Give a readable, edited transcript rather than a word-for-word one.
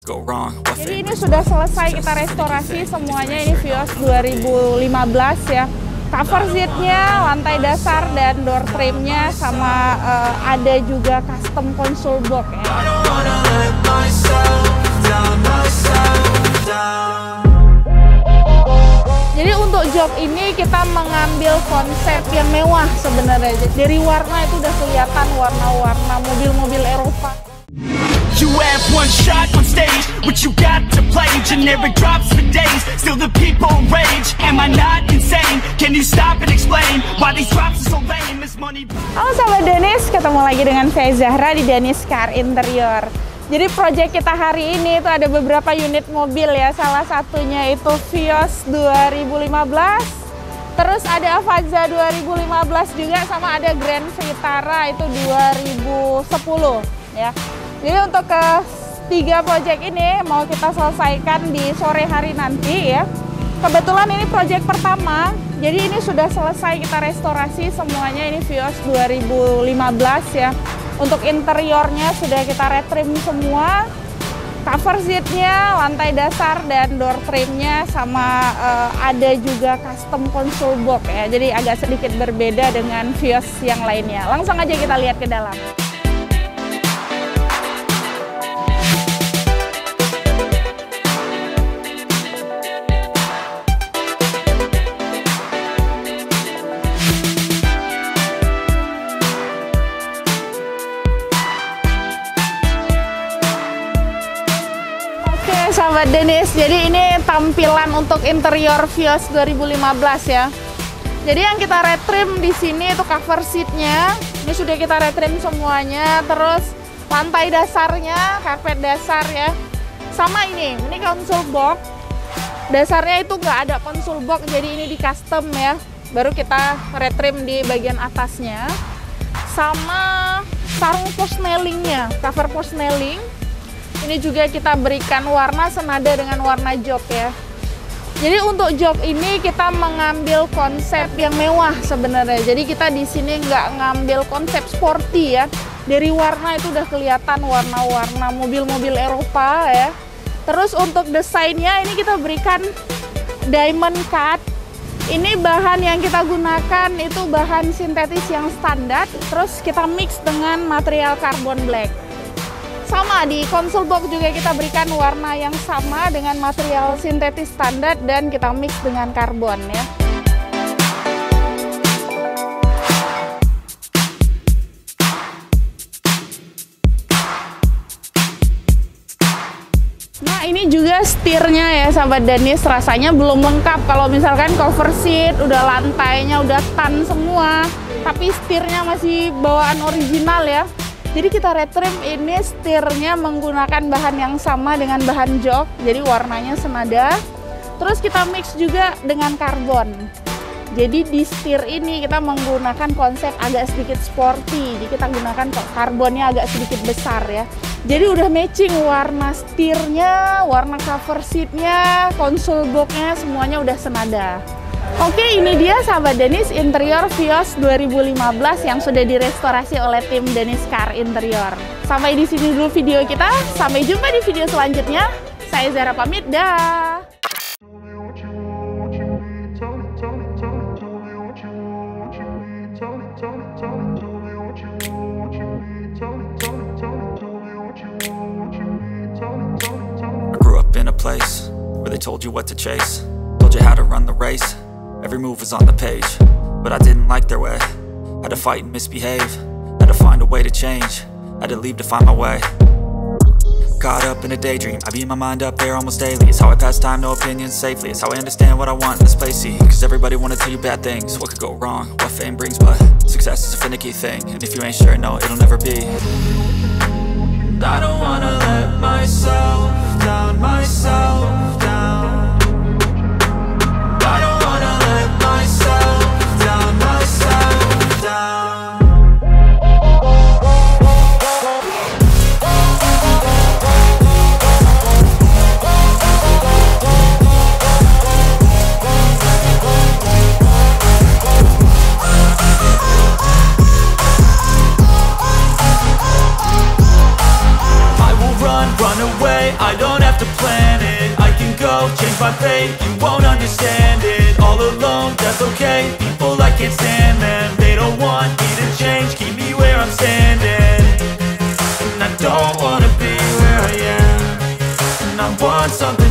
Go wrong. Jadi ini sudah selesai kita restorasi semuanya, ini Vios 2015 ya. Cover seatnya, lantai dasar dan door trimnya, sama ada juga custom console box ya. Jadi untuk job ini kita mengambil konsep yang mewah sebenarnya. Dari warna itu udah kelihatan warna-warna mobil-mobil Eropa. You have one shot on stage, what you got to play? Generic drops for days, still the people rage. Am I not insane? Can you stop and explain why these drops are so lame? Is money? Halo sahabat Danis, ketemu lagi dengan saya Zahra di Danis Car Interior. Jadi project kita hari ini itu ada beberapa unit mobil ya, salah satunya itu Vios 2015, terus ada Avanza 2015 juga, sama ada Grand Vitara itu 2010 ya. Jadi untuk ketiga project ini mau kita selesaikan di sore hari nanti ya. Kebetulan ini project pertama, jadi ini sudah selesai kita restorasi semuanya, ini Vios 2015 ya. Untuk interiornya sudah kita retrim semua, cover seatnya, lantai dasar dan door trimnya, sama ada juga custom console box ya. Jadi agak sedikit berbeda dengan Vios yang lainnya. Langsung aja kita lihat ke dalam. Sahabat Danis, jadi ini tampilan untuk interior Vios 2015 ya. Jadi yang kita retrim di sini itu cover seatnya, ini sudah kita retrim semuanya. Terus lantai dasarnya, karpet dasar ya. Sama ini console box. Dasarnya itu nggak ada console box, jadi ini di custom ya. Baru kita retrim di bagian atasnya. Sama sarung posnelingnya, cover posneling. Ini juga kita berikan warna senada dengan warna jok ya. Jadi untuk jok ini kita mengambil konsep yang mewah sebenarnya. Jadi kita di sini nggak ngambil konsep sporty ya. Dari warna itu udah kelihatan warna-warna mobil-mobil Eropa ya. Terus untuk desainnya ini kita berikan diamond cut. Ini bahan yang kita gunakan itu bahan sintetis yang standar. Terus kita mix dengan material carbon black. Sama di console box juga kita berikan warna yang sama dengan material sintetis standar dan kita mix dengan karbon ya. Nah ini juga setirnya ya sahabat Danis, rasanya belum lengkap. Kalau misalkan cover seat, udah lantainya udah tan semua, tapi setirnya masih bawaan original ya. Jadi kita retrim ini setirnya menggunakan bahan yang sama dengan bahan jok, jadi warnanya senada. Terus kita mix juga dengan karbon. Jadi di setir ini kita menggunakan konsep agak sedikit sporty, jadi kita gunakan karbonnya agak sedikit besar ya. Jadi udah matching warna setirnya, warna cover seatnya, console boxnya, semuanya udah senada. Oke, ini dia sahabat Danis interior Vios 2015 yang sudah direstorasi oleh tim Danis Car Interior. Sampai di sini dulu video kita, sampai jumpa di video selanjutnya. Saya Zahra pamit, dah. I grew up in a place where they told you what to chase, told you how to run the race. Every move was on the page, but I didn't like their way. Had to fight and misbehave, had to find a way to change, had to leave to find my way. Caught up in a daydream, I beat my mind up there almost daily. It's how I pass time, no opinions safely. It's how I understand what I want in this place, see. Cause everybody wanna tell you bad things, what could go wrong, what fame brings. But success is a finicky thing, and if you ain't sure, no, it'll never be. I don't wanna let myself down, myself down. I don't wanna let myself down, myself down. I will run away don't have to plan it. I can go change my fate, you won't understand it. All alone, that's okay. People, I can't stand them. They don't want me to change, keep me where I'm standing. And I don't wanna be where I am, and I want something